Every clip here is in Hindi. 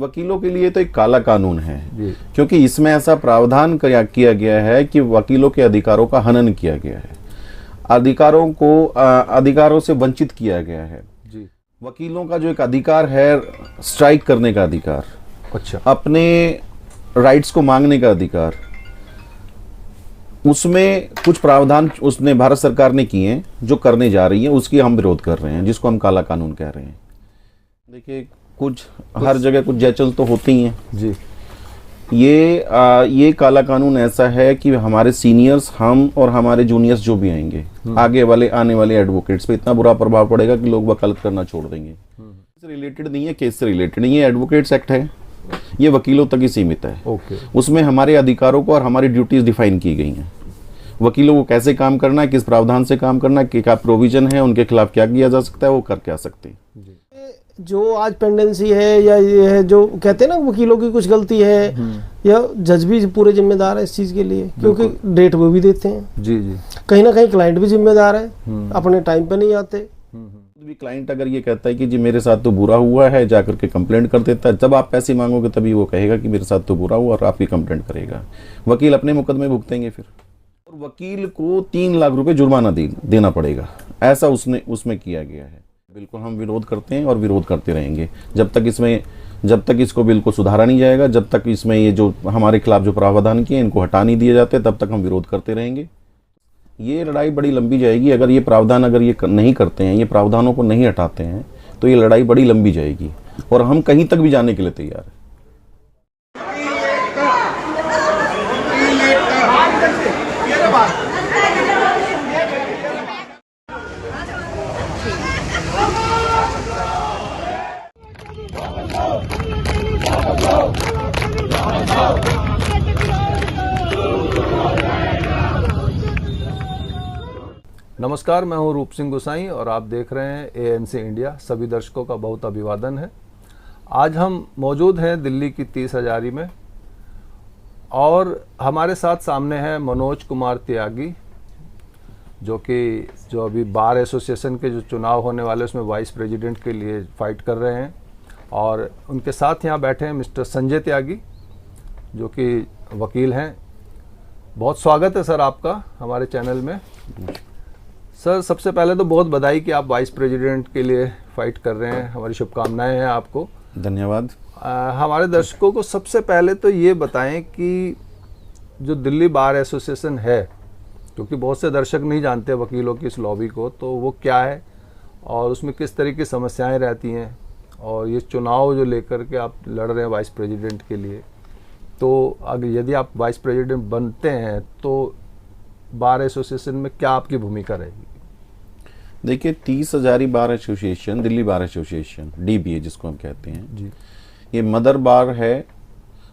वकीलों के लिए तो एक काला कानून है क्योंकि इसमें ऐसा प्रावधान किया गया है कि वकीलों के अधिकारों का हनन किया गया है, अधिकारों से वंचित किया गया है जी। वकीलों का जो एक अधिकार है, स्ट्राइक करने का अधिकार, अच्छा, अपने राइट्स को मांगने का अधिकार, उसमें कुछ प्रावधान उसने भारत सरकार ने किए हैं जो करने जा रही है, उसकी हम विरोध कर रहे हैं, जिसको हम काला कानून कह रहे हैं। देखिए कुछ हर जगह कुछ जयचल तो होती ही हैं जी। ये काला कानून ऐसा है कि हमारे सीनियर्स, हम और हमारे जूनियर्स जो भी आएंगे, आने वाले एडवोकेट्स पे इतना बुरा प्रभाव पड़ेगा कि लोग वकालत करना छोड़ देंगे। इससे रिलेटेड नहीं है, केस से रिलेटेड नहीं है, एडवोकेट्स एक्ट है, ये वकीलों तक ही सीमित है। उसमें हमारे अधिकारों को और हमारी ड्यूटीज डिफाइन की गई हैं। वकीलों को कैसे काम करना है, किस प्रावधान से काम करना है, क्या प्रोविजन है, उनके खिलाफ क्या किया जा सकता है, वो करके आ सकते हैं। जो आज पेंडेंसी है या ये है जो कहते हैं ना वकीलों की कुछ गलती है, या जज भी पूरे जिम्मेदार है इस चीज के लिए, क्योंकि डेट वो भी देते हैं जी जी। कहीं ना कहीं क्लाइंट भी जिम्मेदार है, अपने टाइम पे नहीं आते। भी क्लाइंट अगर ये कहता है कि जी मेरे साथ तो बुरा हुआ है, जाकर के कंप्लेंट कर देता है, जब आप पैसे मांगोगे तभी वो कहेगा कि मेरे साथ तो बुरा हुआ और आपकी कंप्लेंट करेगा। वकील अपने मुकदमे भुगतेंगे फिर, और वकील को 3 लाख रुपए जुर्माना देना पड़ेगा, ऐसा उसमें किया गया है। बिल्कुल हम विरोध करते हैं और विरोध करते रहेंगे जब तक इसको बिल को सुधारा नहीं जाएगा, जब तक इसमें ये जो हमारे खिलाफ जो प्रावधान किए इनको हटा नहीं दिए जाते, तब तक हम विरोध करते रहेंगे। ये लड़ाई बड़ी लंबी जाएगी। अगर ये प्रावधान नहीं करते हैं, ये प्रावधानों को नहीं हटाते हैं, तो ये लड़ाई बड़ी लंबी जाएगी और हम कहीं तक भी जाने के लिए तैयार हैं। नमस्कार, मैं हूं रूप सिंह गोसाई और आप देख रहे हैं एएनसी इंडिया। सभी दर्शकों का बहुत अभिवादन है। आज हम मौजूद हैं दिल्ली की 30 हजारी में और हमारे साथ सामने हैं मनोज कुमार त्यागी, जो अभी बार एसोसिएशन के जो चुनाव होने वाले उसमें वाइस प्रेसिडेंट के लिए फाइट कर रहे हैं। और उनके साथ यहाँ बैठे हैं मिस्टर संजय त्यागी, जो कि वकील हैं। बहुत स्वागत है सर आपका हमारे चैनल में। सर, सबसे पहले तो बहुत बधाई कि आप वाइस प्रेसिडेंट के लिए फाइट कर रहे हैं, हमारी शुभकामनाएं हैं आपको। धन्यवाद। हमारे दर्शकों को सबसे पहले तो ये बताएं कि जो दिल्ली बार एसोसिएशन है, क्योंकि बहुत से दर्शक नहीं जानते वकीलों की इस लॉबी को, तो वो क्या है और उसमें किस तरह की समस्याएं रहती हैं, और ये चुनाव जो लेकर के आप लड़ रहे हैं वाइस प्रेसिडेंट के लिए, तो अगर यदि आप वाइस प्रेसिडेंट बनते हैं तो बार एसोसिएशन में क्या आपकी भूमिका रहेगी? देखिए, 30 Hazari bar association, Delhi bar association, DBA जिसको हम कहते हैं जी, ये मदर बार है।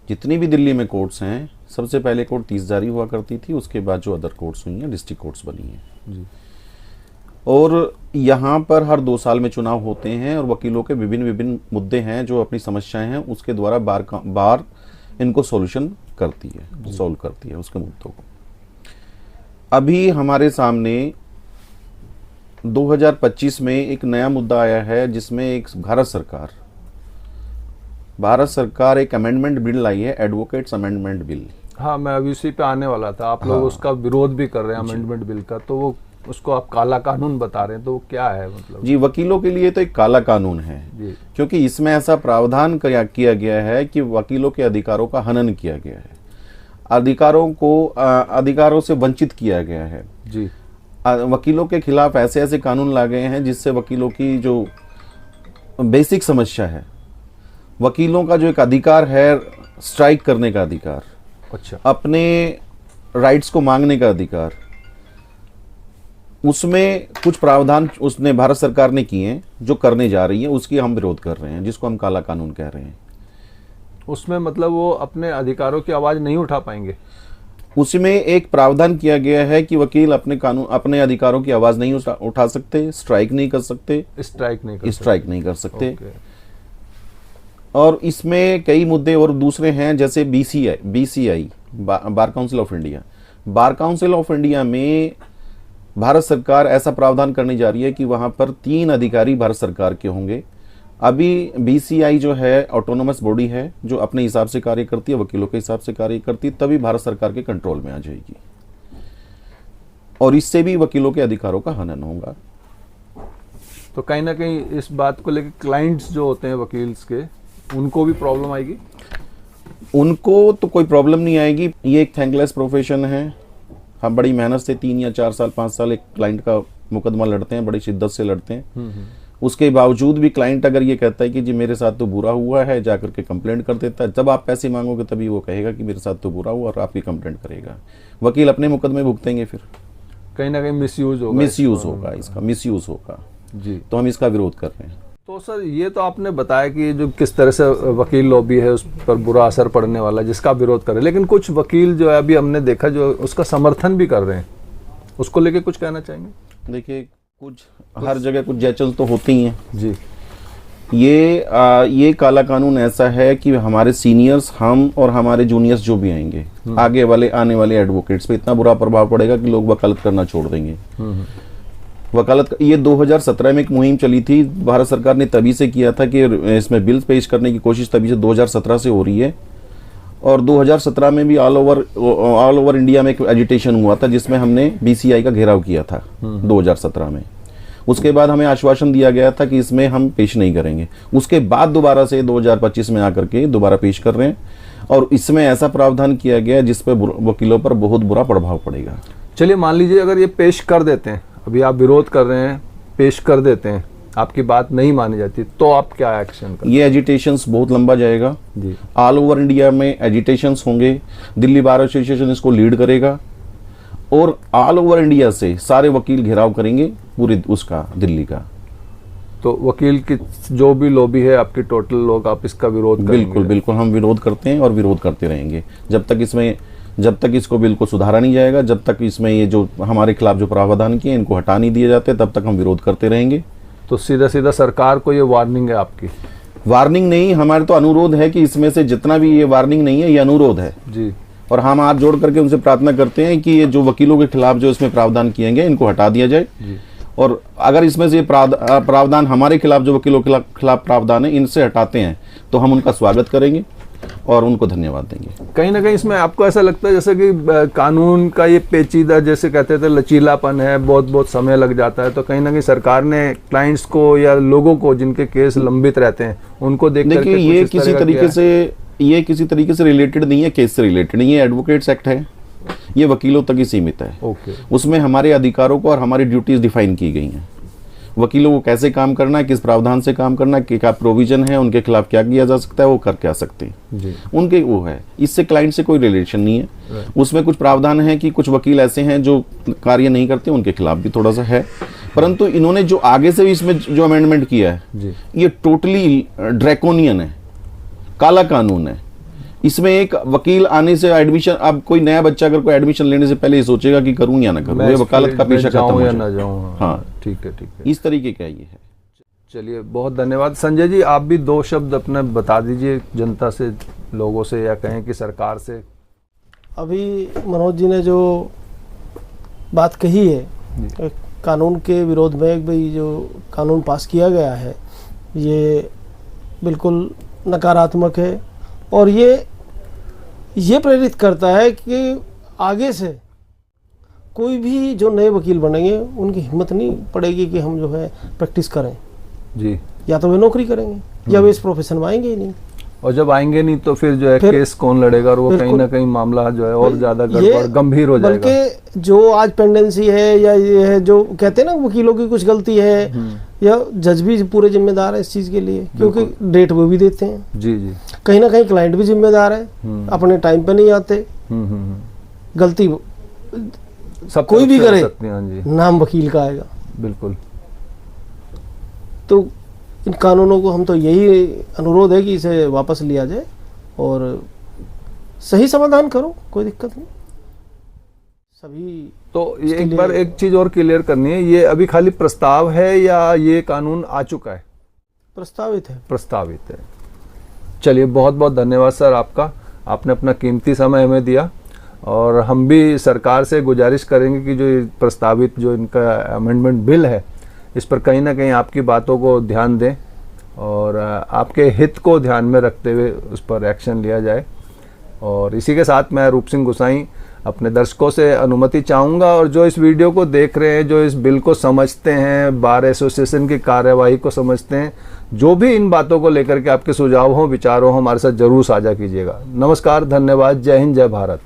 जितनी भी दिल्ली में कोर्ट्स हैं, सबसे पहले कोर्ट 30 हजारी हुआ करती थी, उसके बाद जो अदर कोर्ट्स हुई हैं, डिस्ट्रिक्ट कोर्ट्स बनी हैं जी। और यहाँ पर हर 2 साल में चुनाव होते हैं और वकीलों के विभिन्न मुद्दे हैं जो अपनी समस्याएं हैं, उसके द्वारा बार इनको सॉल्यूशन करती है, सॉल्व करती है उसके मुद्दों को। अभी हमारे सामने 2025 में एक नया मुद्दा आया है, जिसमें एक भारत सरकार एक अमेंडमेंट बिल लाई है, एडवोकेट्स अमेंडमेंट बिल। हाँ, मैं अभी उसी पे आने वाला था। आप लोग उसका विरोध भी कर रहे हैं अमेंडमेंट बिल का, तो वो उसको आप काला कानून बता रहे हैं, तो वो क्या है मतलब? जी, वकीलों के लिए तो एक काला कानून है क्योंकि इसमें ऐसा प्रावधान किया गया है कि वकीलों के अधिकारों का हनन किया गया है, अधिकारों से वंचित किया गया है जी। वकीलों के खिलाफ ऐसे कानून ला गए हैं जिससे वकीलों की जो बेसिक समस्या है, वकीलों का जो एक अधिकार है, स्ट्राइक करने का अधिकार, अच्छा, अपने राइट्स को मांगने का अधिकार, उसमें कुछ प्रावधान उसने भारत सरकार ने किए हैं जो करने जा रही है, उसकी हम विरोध कर रहे हैं, जिसको हम काला कानून कह रहे हैं। उसमें मतलब वो अपने अधिकारों की आवाज नहीं उठा पाएंगे। उसमें एक प्रावधान किया गया है कि वकील अपने अधिकारों की आवाज नहीं उठा सकते, स्ट्राइक नहीं कर सकते, स्ट्राइक नहीं कर सकते। और इसमें कई मुद्दे और दूसरे हैं, जैसे BCI bar council of India. Bar council of India में भारत सरकार ऐसा प्रावधान करने जा रही है कि वहां पर 3 अधिकारी भारत सरकार के होंगे अभी बीसीआई जो है ऑटोनोमस बॉडी है, जो अपने हिसाब से कार्य करती है, वकीलों के हिसाब से कार्य करती है, तभी भारत सरकार के कंट्रोल में आ जाएगी और इससे भी वकीलों के अधिकारों का हनन होगा। तो कहीं ना कहीं इस बात को लेकर क्लाइंट्स जो होते हैं वकील्स के, उनको भी प्रॉब्लम आएगी? उनको तो कोई प्रॉब्लम नहीं आएगी। ये एक थैंकलेस प्रोफेशन है। हम बड़ी मेहनत से 3 या 4 साल 5 साल एक क्लाइंट का मुकदमा लड़ते हैं, बड़ी शिद्दत से लड़ते हैं। उसके बावजूद भी क्लाइंट अगर ये कहता है कि जी मेरे साथ तो बुरा हुआ है, जाकर के कंप्लेंट कर देता है। जब आप पैसे मांगोगे तभी वो कहेगा कि मेरे साथ तो बुरा हुआ और आपकी कंप्लेंट करेगा। वकील अपने मुकदमे भुगतेंगे, फिर कहीं ना कहीं मिसयूज होगा, इसका मिसयूज होगा जी। तो हम इसका विरोध कर रहे हैं। तो सर ये तो आपने बताया कि जो किस तरह से वकील लॉबी है उस पर बुरा असर पड़ने वाला है, जिसका विरोध कर रहे हैं, लेकिन कुछ वकील जो है अभी हमने देखा जो उसका समर्थन भी कर रहे हैं, उसको लेके कुछ कहना चाहेंगे? देखिए, कुछ हर जगह कुछ जैचल तो होती ही हैं जी। ये काला कानून ऐसा है कि हमारे सीनियर्स, हम और हमारे जूनियर्स जो भी आएंगे, आगे वाले आने वाले एडवोकेट्स पे इतना बुरा प्रभाव पड़ेगा कि लोग वकालत करना छोड़ देंगे। वकालत, ये 2017 में एक मुहिम चली थी, भारत सरकार ने तभी से किया था कि इसमें बिल पेश करने की कोशिश तभी से 2017 से हो रही है। और 2017 में भी ऑल ओवर इंडिया में एक एजिटेशन हुआ था जिसमें हमने बीसीआई का घेराव किया था 2017 में। उसके बाद हमें आश्वासन दिया गया था कि इसमें हम पेश नहीं करेंगे। उसके बाद दोबारा से 2025 में आकर के दोबारा पेश कर रहे हैं और इसमें ऐसा प्रावधान किया गया जिस पर वकीलों पर बहुत बुरा प्रभाव पड़ेगा। चलिए मान लीजिए अगर ये पेश कर देते हैं, अभी आप विरोध कर रहे हैं, पेश कर देते हैं, आपकी बात नहीं मानी जाती, तो आप क्या एक्शन करें? ये एजिटेशंस बहुत लंबा जाएगा जी। ऑल ओवर इंडिया में एजिटेशंस होंगे। दिल्ली बार एसोसिएशन इसको लीड करेगा और ऑल ओवर इंडिया से सारे वकील घेराव करेंगे पूरे उसका, दिल्ली का। तो वकील की जो भी लॉबी है आपकी, टोटल लोग आप इसका विरोध करेंगे? बिल्कुल बिल्कुल, हम विरोध करते हैं और विरोध करते रहेंगे जब तक इसको बिल को सुधारा नहीं जाएगा, जब तक इसमें ये जो हमारे खिलाफ जो प्रावधान किए इनको हटा नहीं दिए जाते, तब तक हम विरोध करते रहेंगे। तो सीधा सीधा सरकार को ये वार्निंग है आपकी? वार्निंग नहीं, हमारे तो अनुरोध है कि इसमें से जितना भी, ये वार्निंग नहीं है, ये अनुरोध है जी। और हम हाथ जोड़ करके उनसे प्रार्थना करते हैं कि ये जो वकीलों के खिलाफ जो इसमें प्रावधान किए गए इनको हटा दिया जाए जी। और अगर इसमें से प्रावधान हमारे खिलाफ जो वकीलों के खिलाफ प्रावधान है इनसे हटाते हैं तो हम उनका स्वागत करेंगे और उनको धन्यवाद देंगे। कहीं ना कहीं इसमें आपको ऐसा लगता है जैसे कि कानून का ये पेचीदा, जैसे कहते थे लचीलापन है, बहुत समय लग जाता है, तो कहीं ना कहीं सरकार ने क्लाइंट्स को या लोगों को जिनके केस लंबित रहते हैं उनको देख करके ये किसी तरीके से रिलेटेड नहीं है, केस से रिलेटेड नहीं है। एडवोकेट्स एक्ट है, ये वकीलों तक ही सीमित है। ओके। उसमें हमारे अधिकारों को और हमारी ड्यूटीज डिफाइन की गई हैं। वकीलों को कैसे काम करना है, किस प्रावधान से काम करना है, क्या प्रोविजन है, उनके खिलाफ क्या किया जा सकता है, वो करके आ सकते हैं जी। उनके वो है, इससे क्लाइंट से कोई रिलेशन नहीं है। उसमें कुछ प्रावधान है कि कुछ वकील ऐसे हैं जो कार्य नहीं करते, उनके खिलाफ भी थोड़ा सा है, परंतु इन्होंने जो आगे से भी इसमें जो अमेंडमेंट किया है जी। ये टोटली ड्रैकोनियन है, काला कानून है। इसमें एक वकील आने से एडमिशन, अब कोई नया बच्चा अगर कोई एडमिशन लेने से पहले ये सोचेगा कि करूं या ना करूं, ये वकालत का पेशा खत्म हो या जाए। ना जाऊं। हाँ ठीक है। इस तरीके का ये है। चलिए, बहुत धन्यवाद। संजय जी, आप भी 2 शब्द अपने बता दीजिए जनता से, लोगों से, या कहें कि सरकार से। अभी मनोज जी ने जो बात कही है कानून के विरोध में, भाई जो कानून पास किया गया है ये बिल्कुल नकारात्मक है और ये प्रेरित करता है कि आगे से कोई भी जो नए वकील बनेंगे उनकी हिम्मत नहीं पड़ेगी कि हम जो है प्रैक्टिस करें जी। या तो वे नौकरी करेंगे या वे इस प्रोफेशन में आएंगे ही नहीं, और जब आएंगे नहीं तो फिर जो है केस कौन लड़ेगा, और वो कहीं ना कहीं मामला जो है और ज्यादा गंभीर हो जाएगा। बल्कि जो आज पेंडेंसी है या ये है जो कहते हैं ना वकीलों की कुछ गलती है, या जज भी पूरे जिम्मेदार है इस चीज के लिए, क्योंकि डेट वो भी देते हैं जी जी। कहीं ना कहीं क्लाइंट भी जिम्मेदार है, अपने टाइम पे नहीं आते, गलती सब कोई भी करे जी। नाम वकील का आएगा। बिल्कुल। तो इन कानूनों को हम तो यही अनुरोध है कि इसे वापस लिया जाए और सही समाधान करो, कोई दिक्कत नहीं सभी। तो ये एक बार एक चीज और क्लियर करनी है, ये अभी खाली प्रस्ताव है या ये कानून आ चुका है? प्रस्तावित है। प्रस्तावित है। चलिए, बहुत बहुत धन्यवाद सर आपका, आपने अपना कीमती समय हमें दिया, और हम भी सरकार से गुजारिश करेंगे कि जो प्रस्तावित जो इनका अमेंडमेंट बिल है इस पर कहीं ना कहीं आपकी बातों को ध्यान दें और आपके हित को ध्यान में रखते हुए उस पर एक्शन लिया जाए। और इसी के साथ मैं रूप सिंह गोसाई अपने दर्शकों से अनुमति चाहूँगा, और जो इस वीडियो को देख रहे हैं, जो इस बिल को समझते हैं, बार एसोसिएशन की कार्यवाही को समझते हैं, जो भी इन बातों को लेकर के आपके सुझाव हों, विचार हों, हमारे साथ जरूर साझा कीजिएगा। नमस्कार, धन्यवाद, जय हिंद, जय भारत।